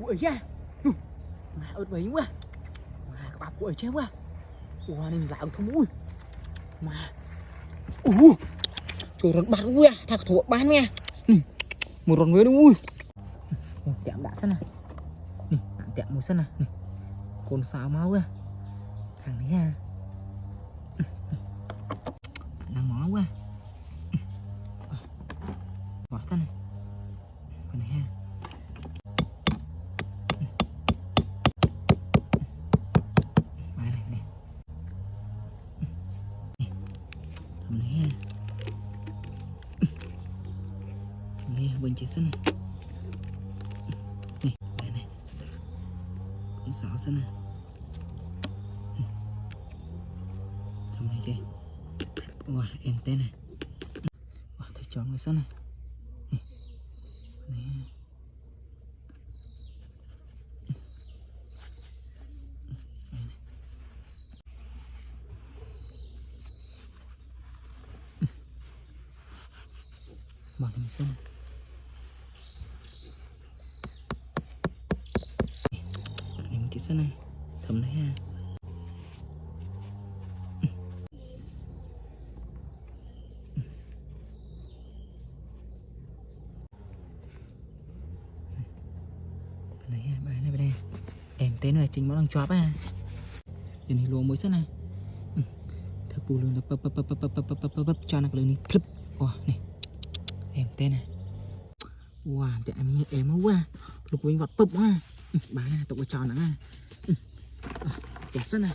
Bụi ra. Mà ớt vấy quá. Mà các bạn bụi chết quá. Ủa này mình lại ông thông ui. Mà trời rắn bán ui à, thằng thủ bán nha. Một rắn với nó ui. Chạm đã sân này. Nè, bạn chạm một sân này. Nè. Con sao máu à. Thằng này à. Đang máu quá. Bỏ thân này. Con này ha. Bài này nè. Thằng này ha. Thằng này bên trên sân này. Này, bài này. Con sáo sân này. Thằng này chơi. Wow, em tên này. Wow, thầy chó người sân này. Này. Bỏ này sân này. Này cái sân này. Thầm này ha. Bài này bên đây em tên là chính món đang chóp à giờ này lùa mới sân này thật bù luôn là cho nó cái này clip này em tên này wow chạy em như em quá lục quên vọt bụp quá bài này tụi cho nó chạy sân này